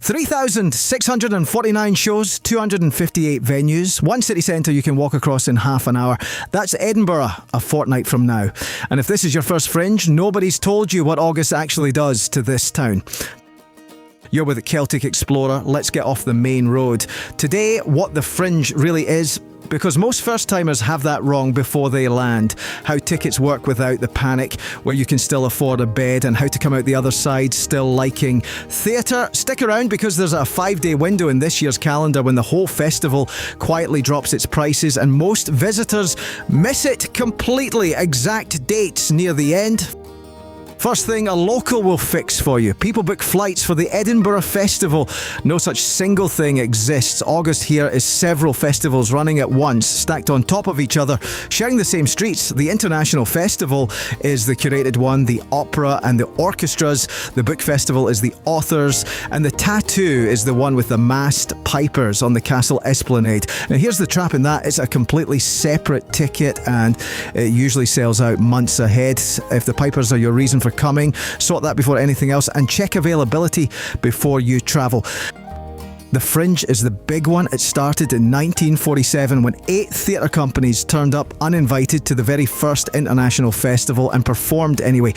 3,649 shows, 258 venues, one city centre you can walk across in half an hour. That's Edinburgh a fortnight from now. And if this is your first Fringe, nobody's told you what August actually does to this town. You're with the Celtic Explorer. Let's get off the main road. Today, what the Fringe really is, because most first-timers have that wrong before they land. How tickets work without the panic, where you can still afford a bed, and how to come out the other side still liking theatre. Stick around because there's a 5-day window in this year's calendar when the whole festival quietly drops its prices and most visitors miss it completely. Exact dates near the end. First thing, a local will fix for you. People book flights for the Edinburgh Festival. No such single thing exists. August here is several festivals running at once, stacked on top of each other, sharing the same streets. The International Festival is the curated one, the opera and the orchestras. The book festival is the authors, and the tattoo is the one with the masked pipers on the castle esplanade. Now here's the trap in that, it's a completely separate ticket and it usually sells out months ahead. If the pipers are your reason for coming, sort that before anything else and check availability before you travel. The Fringe is the big one. It started in 1947 when 8 theatre companies turned up uninvited to the very first international festival and performed anyway.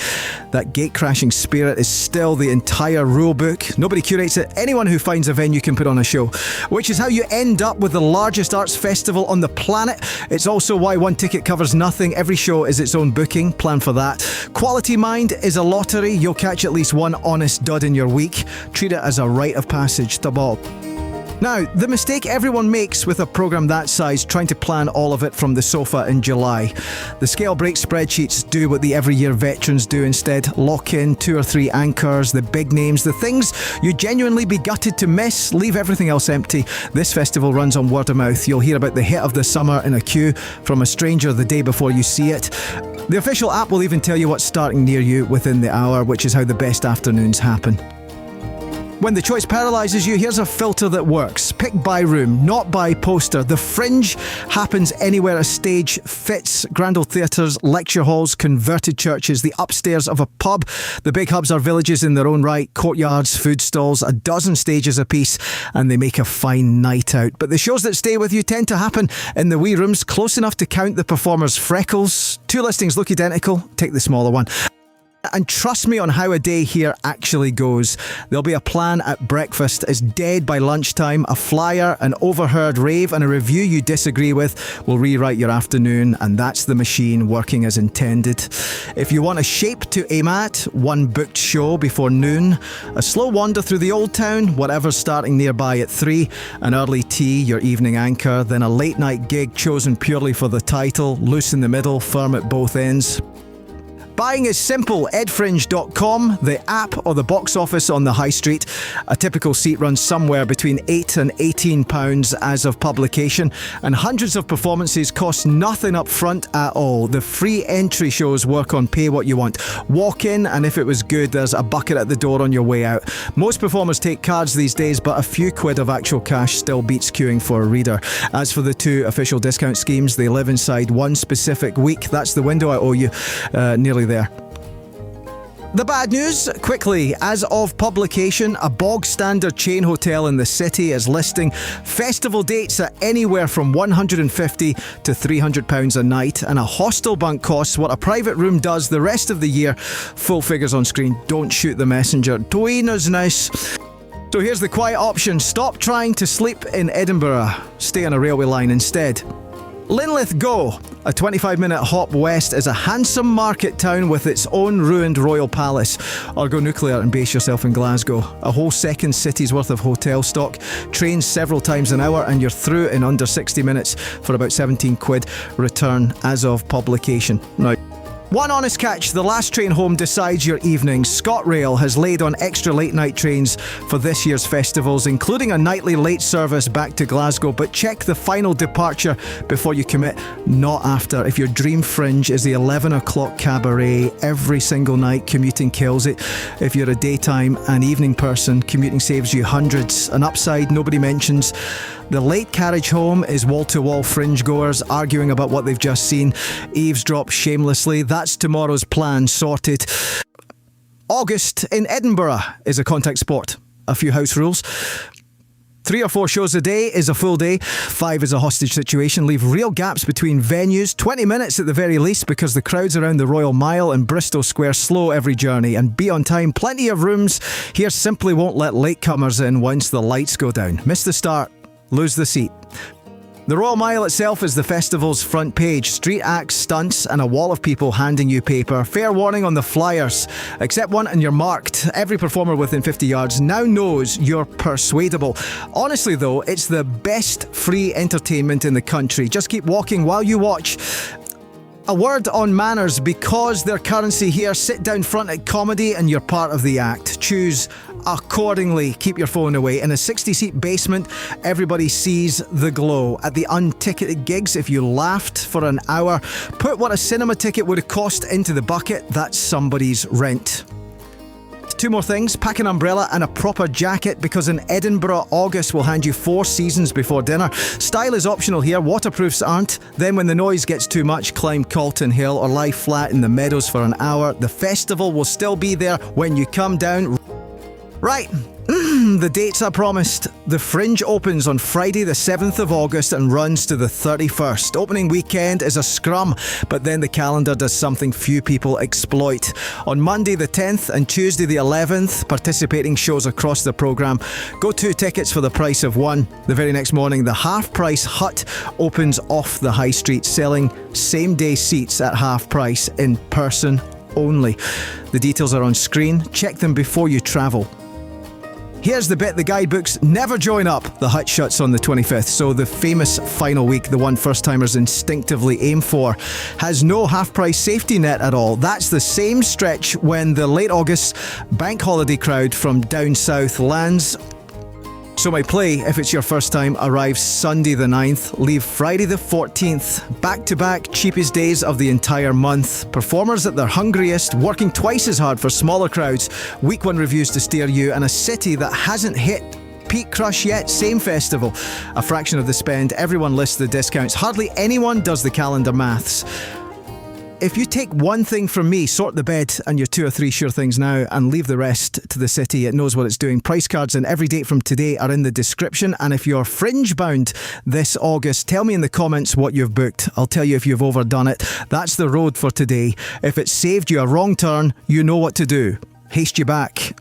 That gate-crashing spirit is still the entire rule book. Nobody curates it. Anyone who finds a venue can put on a show, which is how you end up with the largest arts festival on the planet. It's also why one ticket covers nothing. Every show is its own booking. Plan for that. Quality Mind is a lottery. You'll catch at least one honest dud in your week. Treat it as a rite of passage. Tabal. Now, the mistake everyone makes with a programme that size, trying to plan all of it from the sofa in July. The scale break spreadsheets do what the every year veterans do instead. Lock in 2 or 3 anchors, the big names, the things you'd genuinely be gutted to miss. Leave everything else empty. This festival runs on word of mouth. You'll hear about the hit of the summer in a queue from a stranger the day before you see it. The official app will even tell you what's starting near you within the hour, which is how the best afternoons happen. When the choice paralyses you, here's a filter that works. Pick by room, not by poster. The Fringe happens anywhere a stage fits. Grand old theatres, lecture halls, converted churches, the upstairs of a pub. The big hubs are villages in their own right, courtyards, food stalls, a dozen stages apiece, and they make a fine night out. But the shows that stay with you tend to happen in the wee rooms, close enough to count the performers' freckles. 2 listings look identical, take the smaller one. And trust me on how a day here actually goes. There'll be a plan at breakfast. It's dead by lunchtime. A flyer, an overheard rave, and a review you disagree with will rewrite your afternoon, and that's the machine working as intended. If you want a shape to aim at, one booked show before noon, a slow wander through the old town, whatever's starting nearby at 3, an early tea, your evening anchor, then a late night gig chosen purely for the title, loose in the middle, firm at both ends. Buying is simple. EdFringe.com, the app or the box office on the high street. A typical seat runs somewhere between £8 and £18 as of publication, and hundreds of performances cost nothing up front at all. The free entry shows work on pay what you want. Walk in, and if it was good, there's a bucket at the door on your way out. Most performers take cards these days, but a few quid of actual cash still beats queuing for a reader. As for the 2 official discount schemes, they live inside one specific week. That's the window I owe you. Nearly there. The bad news, quickly, as of publication, a bog standard chain hotel in the city is listing festival dates at anywhere from £150 to £300 a night, and a hostel bunk costs what a private room does the rest of the year. Full figures on screen. Don't shoot the messenger. Dwayna's nice. So here's the quiet option. Stop trying to sleep in Edinburgh. Stay on a railway line instead. Linlithgow, a 25-minute hop west, is a handsome market town with its own ruined royal palace. Or go nuclear and base yourself in Glasgow. A whole second city's worth of hotel stock, trains several times an hour, and you're through in under 60 minutes for about 17 quid. Return as of publication. Now, one honest catch, the last train home decides your evening. ScotRail has laid on extra late night trains for this year's festivals, including a nightly late service back to Glasgow, but check the final departure before you commit, not after. If your dream Fringe is the 11 o'clock cabaret every single night, commuting kills it. If you're a daytime and evening person, commuting saves you hundreds. An upside nobody mentions: the late carriage home is wall-to-wall Fringe goers arguing about what they've just seen. Eavesdrop shamelessly. That's tomorrow's plan sorted. August in Edinburgh is a contact sport. a few house rules. 3 or 4 shows a day is a full day. 5 is a hostage situation. Leave real gaps between venues. 20 minutes at the very least, because the crowds around the Royal Mile and Bristol Square slow every journey. And be on time. Plenty of rooms. Here simply won't let latecomers in once the lights go down. Miss the start, lose the seat. The Royal Mile itself is the festival's front page. Street acts, stunts, and a wall of people handing you paper. Fair warning on the flyers. Accept one and you're marked. Every performer within 50 yards now knows you're persuadable. Honestly though, it's the best free entertainment in the country. Just keep walking while you watch. A word on manners, because they're currency here. Sit down front at comedy and you're part of the act. Choose accordingly. Keep your phone away. In a 60-seat basement, everybody sees the glow. At the unticketed gigs, if you laughed for an hour, put what a cinema ticket would have cost into the bucket. That's somebody's rent. 2 more things. Pack an umbrella and a proper jacket, because in Edinburgh, August will hand you 4 seasons before dinner. Style is optional here. Waterproofs aren't. Then when the noise gets too much, climb Calton Hill or lie flat in the meadows for an hour. The festival will still be there when you come down. Right. The dates I promised. The Fringe opens on Friday the 7th of August and runs to the 31st. Opening weekend is a scrum, but then the calendar does something few people exploit. On Monday the 10th and Tuesday the 11th, participating shows across the programme. Go 2 tickets for the price of 1. The very next morning, the half price hut opens off the high street, selling same day seats at half price, in person only. The details are on screen. Check them before you travel. Here's the bit the guidebooks never join up. The hut shuts on the 25th, so the famous final week, the one first-timers instinctively aim for, has no half-price safety net at all. That's the same stretch when the late August bank holiday crowd from down south lands. So my play, if it's your first time, arrives Sunday the 9th, leave Friday the 14th. Back-to-back cheapest days of the entire month. Performers at their hungriest, working twice as hard for smaller crowds. Week 1 reviews to steer you, and a city that hasn't hit peak crush yet, same festival. A fraction of the spend, everyone lists the discounts. Hardly anyone does the calendar maths. If you take one thing from me, sort the bed and your 2 or 3 sure things now, and leave the rest to the city. It knows what it's doing. Price cards and every date from today are in the description. And if you're Fringe bound this August, tell me in the comments what you've booked. I'll tell you if you've overdone it. That's the road for today. If it saved you a wrong turn, you know what to do. Haste you back.